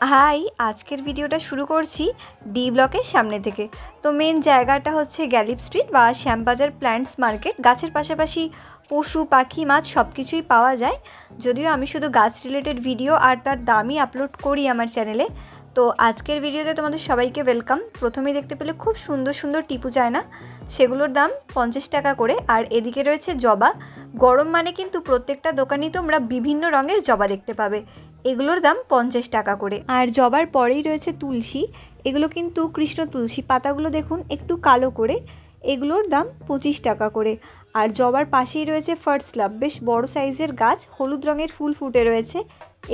High, আজকের ভিডিওটা শুরু করছি ডি ব্লকের সামনে থেকে। তো মেন জায়গাটা হচ্ছে গ্যালিপ স্ট্রিট বা শ্যামবাজার প্ল্যান্টস মার্কেট। গাছের পাশাপাশি পশু পাখি মাছ সব কিছুই পাওয়া যায়। যদিও আমি শুধু গাছ রিলেটেড ভিডিও আর তার দামই আপলোড করি আমার চ্যানেলে। তো আজকের ভিডিওতে তোমাদের সবাইকে ওয়েলকাম। প্রথমেই দেখতে পেলে খুব সুন্দর সুন্দর টিপু চায়না, সেগুলোর দাম 50 টাকা করে। আর এদিকে রয়েছে জবা। গরম মানে কিন্তু প্রত্যেকটা দোকানেই তোমরা বিভিন্ন রঙের জবা দেখতে পাবে। এগুলোর দাম 50 টাকা করে। আর জবার পরেই রয়েছে তুলসী। এগুলো কিন্তু কৃষ্ণ তুলসী, পাতাগুলো দেখুন একটু কালো করে। এগুলোর দাম 25 টাকা করে। আর জবার পাশেই রয়েছে ফার্স্ট লাভ, বেশ বড় সাইজের গাছ, হলুদ রঙের ফুল ফুটে রয়েছে।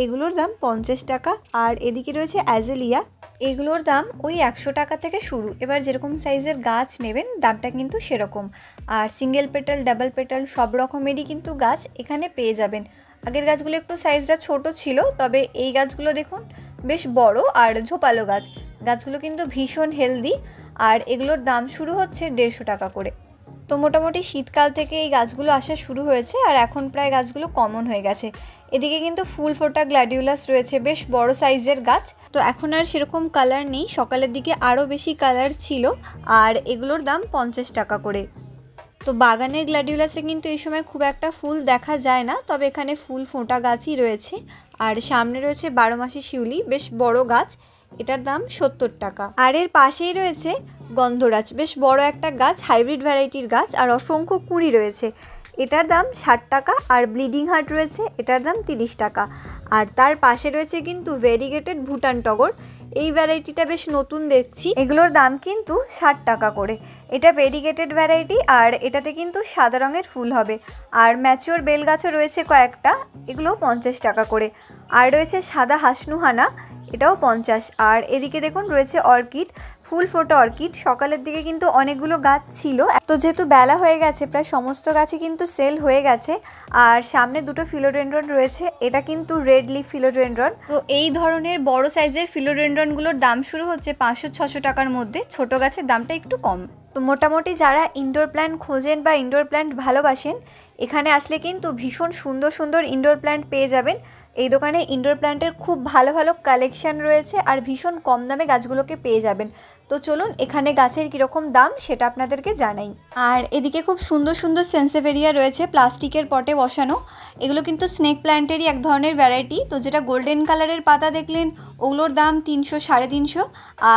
এগুলোর দাম 50 টাকা। আর এদিকে রয়েছে অ্যাজেলিয়া, এগুলোর দাম ওই 100 টাকা থেকে শুরু। এবার যেরকম সাইজের গাছ নেবেন দামটা কিন্তু সেরকম। আর সিঙ্গেল পেটাল, ডাবল পেটাল সব রকমেরই কিন্তু গাছ এখানে পেয়ে যাবেন। আগের গাছগুলো একটু সাইজটা ছোট ছিল, তবে এই গাছগুলো দেখুন বেশ বড় আর ঝোপালো গাছ। গাছগুলো কিন্তু ভীষণ হেলদি। আর এগুলোর দাম শুরু হচ্ছে 150 টাকা করে। তো মোটামুটি শীতকাল থেকে এই গাছগুলো আসা শুরু হয়েছে আর এখন প্রায় গাছগুলো কমন হয়ে গেছে। এদিকে কিন্তু ফুল ফোটা গ্ল্যাডিওলাস রয়েছে, বেশ বড় সাইজের গাছ। তো এখন আর সেরকম কালার নেই, সকালের দিকে আরও বেশি কালার ছিল। আর এগুলোর দাম 50 টাকা করে। তো বাগানের গ্ল্যাডিওলাসে কিন্তু এই সময় খুব একটা ফুল দেখা যায় না, তবে এখানে ফুল ফোটা গাছই রয়েছে। আর সামনে রয়েছে 12 মাসি শিউলি, বেশ বড় গাছ, এটার দাম 70 টাকা। আর এর পাশেই রয়েছে গন্ধরাজ, বেশ বড় একটা গাছ, হাইব্রিড ভ্যারাইটির গাছ, আর অসংখ্য কুঁড়ি রয়েছে। এটার দাম 60 টাকা। আর ব্লিডিং হার্ট রয়েছে, এটার দাম 30 টাকা। আর তার পাশে রয়েছে কিন্তু ভেরিগেটেড ভুটান টগর। এই ভ্যারাইটিটা বেশ নতুন দেখছি, এগুলোর দাম কিন্তু 60 টাকা করে। এটা ভেরিগেটেড ভ্যারাইটি আর এটাতে কিন্তু সাদা রঙের ফুল হবে। আর ম্যাচিওর বেল গাছও রয়েছে কয়েকটা, এগুলো 50 টাকা করে। আর রয়েছে সাদা হাসনুহানা, এটাও 50। আর এদিকে দেখুন রয়েছে অর্কিড, ফুল ফোটা অর্কিড। সকালের দিকে কিন্তু অনেকগুলো গাছ ছিল, তো যেহেতু বেলা হয়ে গেছে প্রায় সমস্ত গাছই কিন্তু সেল হয়ে গেছে। আর সামনে দুটো ফিলোডেন্ড্রন রয়েছে, এটা কিন্তু রেড লিফ ফিলোডেন্ড্রন। তো এই ধরনের বড় সাইজের ফিলোডেন্ড্রনগুলোর দাম শুরু হচ্ছে 500-600 টাকার মধ্যে, ছোট গাছের দামটা একটু কম। তো মোটামুটি যারা ইনডোর প্ল্যান্ট খোঁজেন বা ইনডোর প্ল্যান্ট ভালোবাসেন, এখানে আসলে কিন্তু ভীষণ সুন্দর সুন্দর ইনডোর প্ল্যান্ট পেয়ে যাবেন। এই দোকানে ইনডোর প্ল্যান্টের খুব ভালো ভালো কালেকশন রয়েছে আর ভীষণ কম দামে গাছগুলোকে পেয়ে যাবেন। তো চলুন এখানে গাছের কীরকম দাম সেটা আপনাদেরকে জানাই। আর এদিকে খুব সুন্দর সুন্দর সেন্সেভেরিয়া রয়েছে প্লাস্টিকের পটে বসানো। এগুলো কিন্তু স্নেক প্ল্যান্টেরই এক ধরনের ভ্যারাইটি। তো যেটা গোল্ডেন কালারের পাতা দেখলেন ওগুলোর দাম 300-350।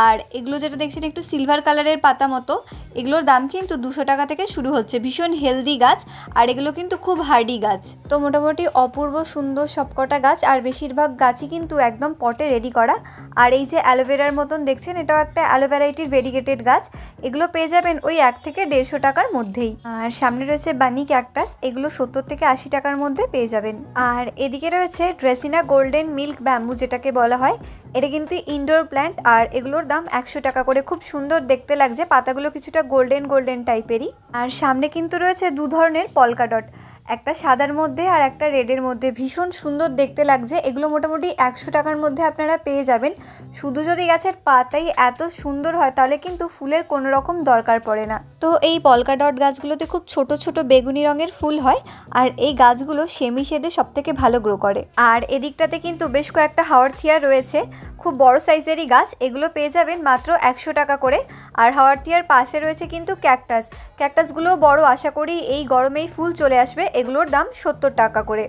আর এগুলো যেটা দেখছেন একটু সিলভার কালারের পাতা মতো, এগুলোর দাম কিন্তু 200 টাকা থেকে শুরু হচ্ছে। ভীষণ হেলদি গাছ আর এগুলো কিন্তু খুব হার্ডি গাছ। তো মোটামুটি অপূর্ব সুন্দর সবকটা গাছ, আর বেশিরভাগ গাছই কিন্তু একদম পটে রেডি করা। আর এই যে অ্যালোভেরার মতন দেখছেন, এটাও একটা অ্যালোভেরাইটির ভেরিগেটেড গাছ। এগুলো পেয়ে যাবেন ওই 1 থেকে 150 টাকার মধ্যেই। আর সামনে রয়েছে বানি ক্যাকটাস, এগুলো 70 থেকে 80 টাকার মধ্যে পেয়ে যাবেন। আর এদিকে রয়েছে ড্রেসিনা গোল্ডেন মিল্ক ব্যাম্বু, যেটাকে বলা হয়। এটা কিন্তু ইনডোর প্ল্যান্ট আর এগুলোর দাম 100 টাকা করে। খুব সুন্দর দেখতে লাগছে, পাতাগুলো কিছুটা গোল্ডেন গোল্ডেন টাইপেরই। আর সামনে কিন্তু রয়েছে দু ধরনের পলকা ডট, একটা সাদার মধ্যে আর একটা রেডের মধ্যে, ভীষণ সুন্দর দেখতে লাগছে। এগুলো মোটামুটি 100 টাকার মধ্যে আপনারা পেয়ে যাবেন। শুধু যদি গাছের পাতাই এত সুন্দর হয় তাহলে কিন্তু ফুলের কোনো রকম দরকার পড়ে না। তো এই পলকা ডট গাছগুলোতে খুব ছোট ছোট বেগুনি রঙের ফুল হয় আর এই গাছগুলো সেমি শেডে সবথেকে ভালো গ্রো করে। আর এদিকটাতে কিন্তু বেশ কয়েকটা হাওয়ারথিয়া রয়েছে, খুব বড় সাইজেরই গাছ। এগুলো পেয়ে যাবেন মাত্র 100 টাকা করে। আর হাওয়ারথিয়ার পাশে রয়েছে কিন্তু ক্যাকটাস, ক্যাকটাসগুলোও বড়, আশা করি এই গরমেই ফুল চলে আসবে। এগুলোর দাম 70 টাকা করে।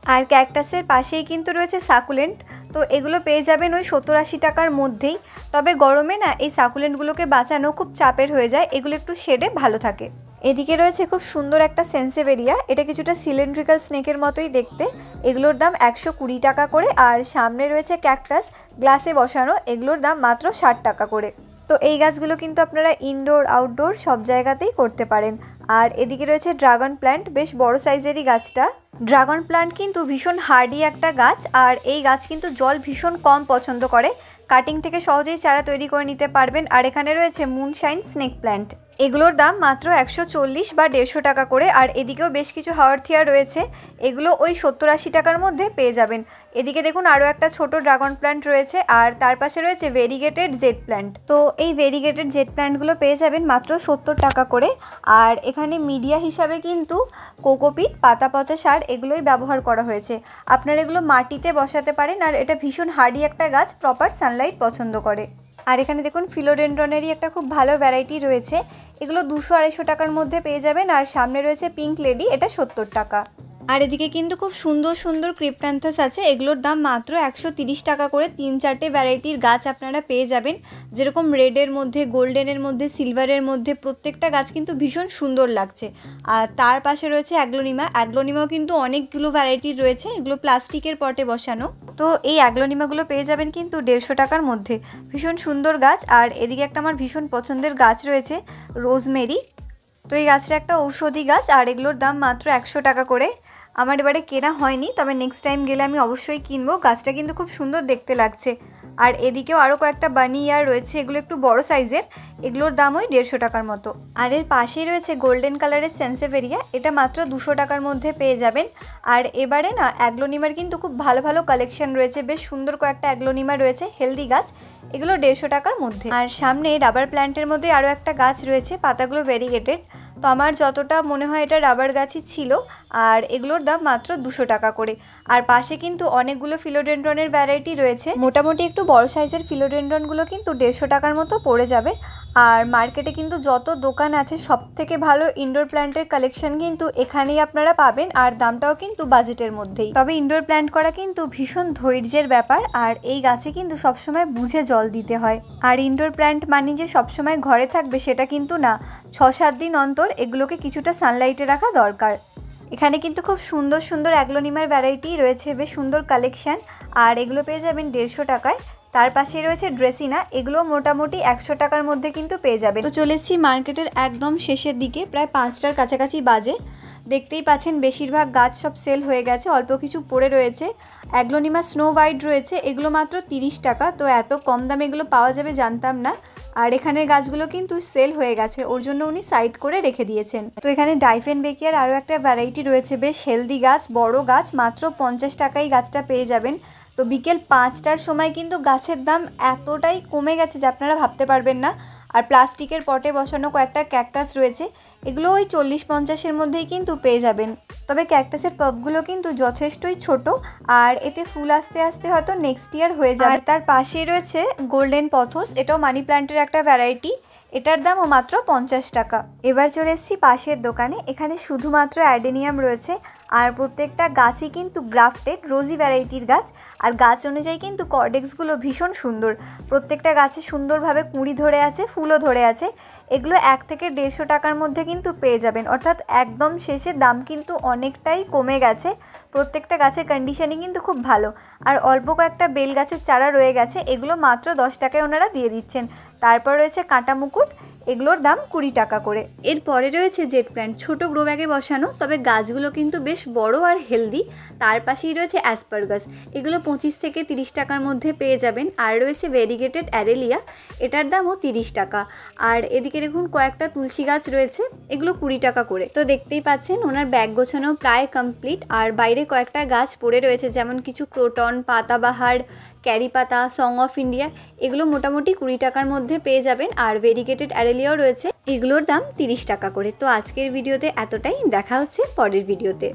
আর ক্যাকটাসের পাশেই কিন্তু রয়েছে সাকুলেন্ট, তো এগুলো পেয়ে যাবেন ওই 70-80 টাকার মধ্যেই। তবে গরমে না এই সাকুলেন্টগুলোকে বাঁচানো খুব চাপের হয়ে যায়, এগুলো একটু শেডে ভালো থাকে। এদিকে রয়েছে খুব সুন্দর একটা সেন্সেভেরিয়া, এটা কিছুটা সিলিন্ড্রিক্যাল স্নেকের মতোই দেখতে। এগুলোর দাম 120 টাকা করে। আর সামনে রয়েছে ক্যাকটাস গ্লাসে বসানো, এগুলোর দাম মাত্র 60 টাকা করে। তো এই গাছগুলো কিন্তু আপনারা ইনডোর আউটডোর সব জায়গাতেই করতে পারেন। আর এদিকে রয়েছে ড্রাগন প্ল্যান্ট, বেশ বড় সাইজেরই গাছটা। ড্রাগন প্ল্যান্ট কিন্তু ভীষণ হার্ডি একটা গাছ আর এই গাছ কিন্তু জল ভীষণ কম পছন্দ করে। কাটিং থেকে সহজেই চারা তৈরি করে নিতে পারবেন। আর এখানে রয়েছে মুনশাইন স্নেক প্ল্যান্ট, এগুলোর দাম মাত্র 140 বা 150 টাকা করে। আর এদিকেও বেশ কিছু হাওয়ারথিয়া রয়েছে, এগুলো ওই 70-80 টাকার মধ্যে পেয়ে যাবেন। এদিকে দেখুন আরও একটা ছোট ড্রাগন প্ল্যান্ট রয়েছে আর তার পাশে রয়েছে ভেরিগেটেড জেড প্ল্যান্ট। তো এই ভেরিগেটেড জেড প্ল্যান্টগুলো পেয়ে যাবেন মাত্র 70 টাকা করে। আর এখানে মিডিয়া হিসাবে কিন্তু কোকোপিট, পাতা পচা সার এগুলোই ব্যবহার করা হয়েছে। আপনারা এগুলো মাটিতে বসাতে পারেন, আর এটা ভীষণ হার্ডি একটা গাছ, প্রপার সানলাইট পছন্দ করে। আর এখানে দেখুন ফিলোডেন্ড্রনেরই একটা খুব ভালো ভ্যারাইটি রয়েছে, এগুলো 200-250 টাকার মধ্যে পেয়ে যাবেন। আর সামনে রয়েছে পিঙ্ক লেডি, এটা 70 টাকা। আর এদিকে কিন্তু খুব সুন্দর সুন্দর ক্রিপ্টান্থাস আছে, এগুলোর দাম মাত্র 130 টাকা করে। 3-4টে ভ্যারাইটির গাছ আপনারা পেয়ে যাবেন, যেরকম রেডের মধ্যে, গোল্ডেনের মধ্যে, সিলভারের মধ্যে, প্রত্যেকটা গাছ কিন্তু ভীষণ সুন্দর লাগছে। আর তার পাশে রয়েছে অ্যাগ্লোনিমাও কিন্তু অনেকগুলো ভ্যারাইটির রয়েছে, এগুলো প্লাস্টিকের পটে বসানো। তো এই অ্যাগ্লোনিমাগুলো পেয়ে যাবেন কিন্তু 150 টাকার মধ্যে, ভীষণ সুন্দর গাছ। আর এদিকে একটা আমার ভীষণ পছন্দের গাছ রয়েছে, রোজমেরি। তো এই গাছটা একটা ঔষধি গাছ, আর এগুলোর দাম মাত্র 100 টাকা করে। আমার এবারে কেনা হয়নি, তবে নেক্সট টাইম গেলে আমি অবশ্যই কিনবো। গাছটা কিন্তু খুব সুন্দর দেখতে লাগছে। আর এদিকেও আরও কয়েকটা বানি ইয়ার রয়েছে, এগুলো একটু বড় সাইজের, এগুলোর দাম ওই 150 টাকার মতো। আর এর পাশেই রয়েছে গোল্ডেন কালারের সেন্সেভেরিয়া, এটা মাত্র 200 টাকার মধ্যে পেয়ে যাবেন। আর এবারে না অ্যাগ্লোনিমার কিন্তু খুব ভালো ভালো কালেকশন রয়েছে, বেশ সুন্দর কয়েকটা অ্যাগ্লোনিমা রয়েছে, হেলদি গাছ, এগুলো 150 টাকার মধ্যে। আর সামনে রাবার প্ল্যান্টের মধ্যে আরও একটা গাছ রয়েছে, পাতাগুলো ভেরিগেটেড। তো আমার যতটা মনে হয় এটা রাবার গাছই ছিল, আর এগুলোর দাম মাত্র 200 টাকা করে। আর পাশে কিন্তু অনেকগুলো ফিলোডেন্ড্রনের ভ্যারাইটি রয়েছে, মোটামুটি একটু বড় সাইজের ফিলোডেন্ড্রনগুলো কিন্তু 150 টাকার মতো পড়ে যাবে। আর মার্কেটে কিন্তু যত দোকান আছে সব থেকে ভালো ইনডোর প্ল্যান্টের কালেকশন কিন্তু এখানেই আপনারা পাবেন, আর দামটাও কিন্তু বাজেটের মধ্যেই। তবে ইনডোর প্ল্যান্ট করা কিন্তু ভীষণ ধৈর্যের ব্যাপার, আর এই গাছে কিন্তু সবসময় বুঝে জল দিতে হয়। আর ইনডোর প্ল্যান্ট মানে যে সবসময় ঘরে থাকবে সেটা কিন্তু না, 6-7 দিন অন্তর এগুলোকে কিছুটা সানলাইটে রাখা দরকার। এখানে কিন্তু খুব সুন্দর সুন্দর অ্যাগ্লোনিমার ভ্যারাইটি রয়েছে, বেশ সুন্দর কালেকশান, আর এগুলো পেয়ে যাবেন 150 টাকায়। তার পাশে রয়েছে ড্রেসিনা, এগুলো মোটামুটি 100 টাকার মধ্যে কিন্তু পেয়ে যাবেন। তো চলে এসেছি মার্কেটের একদম শেষের দিকে, প্রায় 5টার কাছাকাছি বাজে। দেখতেই পাচ্ছেন বেশিরভাগ গাছ সব সেল হয়ে গেছে, অল্প কিছু পড়ে রয়েছে। অ্যাগ্লোনিমা স্নো হোয়াইট রয়েছে, এগুলো মাত্র 30 টাকা। তো এত কম দামে এগুলো পাওয়া যাবে জানতাম না। আর এখানের গাছগুলো কিন্তু সেল হয়ে গেছে, ওর জন্য উনি সাইড করে রেখে দিয়েছেন। তো এখানে ডাইফেনবেকিয়ার আরও একটা ভ্যারাইটি রয়েছে, বেশ হেলদি গাছ, বড় গাছ, মাত্র 50 টাকায় গাছটা পেয়ে যাবেন। তো বিকেল 5টার সময় কিন্তু গাছের দাম এতটাই কমে গেছে যে আপনারা ভাবতে পারবেন না। আর প্লাস্টিকের পটে বসানো কয়েকটা ক্যাকটাস রয়েছে, এগুলো ওই 40-50-এর মধ্যেই কিন্তু পেয়ে যাবেন। তবে ক্যাকটাসের কাপগুলো কিন্তু যথেষ্টই ছোট, আর এতে ফুল আস্তে আস্তে হয়তো নেক্সট ইয়ার হয়ে যাবে। আর তার পাশেই রয়েছে গোল্ডেন পথস, এটাও মানি প্ল্যান্টের একটা ভ্যারাইটি, এটার দামও মাত্র 50 টাকা। এবার চলে এসেছি পাশের দোকানে, এখানে শুধুমাত্র অ্যাডেনিয়াম রয়েছে, আর প্রত্যেকটা গাছই কিন্তু গ্রাফটেড রোজি ভ্যারাইটির গাছ। আর গাছ অনুযায়ী কিন্তু কর্ডেক্সগুলো ভীষণ সুন্দর, প্রত্যেকটা গাছে সুন্দরভাবে কুঁড়ি ধরে আছে, ফুলও ধরে আছে। এগুলো 1 থেকে 150 টাকার মধ্যে কিন্তু পেয়ে যাবেন, অর্থাৎ একদম শেষে দাম কিন্তু অনেকটাই কমে গেছে। প্রত্যেকটা গাছের কন্ডিশনিং কিন্তু খুব ভালো। আর অল্প কয়েকটা বেল গাছের চারা রয়ে গেছে, এগুলো মাত্র 10 টাকায় ওনারা দিয়ে দিচ্ছেন। তারপর রয়েছে কাঁটা মুকুট, এগুলোর দাম 20 টাকা করে। এরপরে রয়েছে জেট প্ল্যান্ট, ছোটো গ্রো ব্যাগে বসানো, তবে গাছগুলো কিন্তু বেশ বড় আর হেলদি। তার পাশেই রয়েছে অ্যাসপারগাস, এগুলো 25 থেকে 30 টাকার মধ্যে পেয়ে যাবেন। আর রয়েছে ভেরিগেটেড অ্যারেলিয়া, এটার দামও 30 টাকা। আর এদিকে দেখুন কয়েকটা তুলসী গাছ রয়েছে, এগুলো 20 টাকা করে। তো দেখতেই পাচ্ছেন ওনার ব্যাগ গোছানো প্রায় কমপ্লিট। আর বাইরে কয়েকটা গাছ পড়ে রয়েছে, যেমন কিছু ক্রোটন, পাতাবাহার, ক্যারি পাতা, সং অফ ইন্ডিয়া, এগুলো মোটামুটি 20 টাকার মধ্যে পেয়ে যাবেন। আর ভেরিগেটেড অ্যারেলিয়াও রয়েছে, এগুলোর দাম 30 টাকা করে। তো আজকের ভিডিওতে এতটাই, দেখা হচ্ছে পরের ভিডিওতে।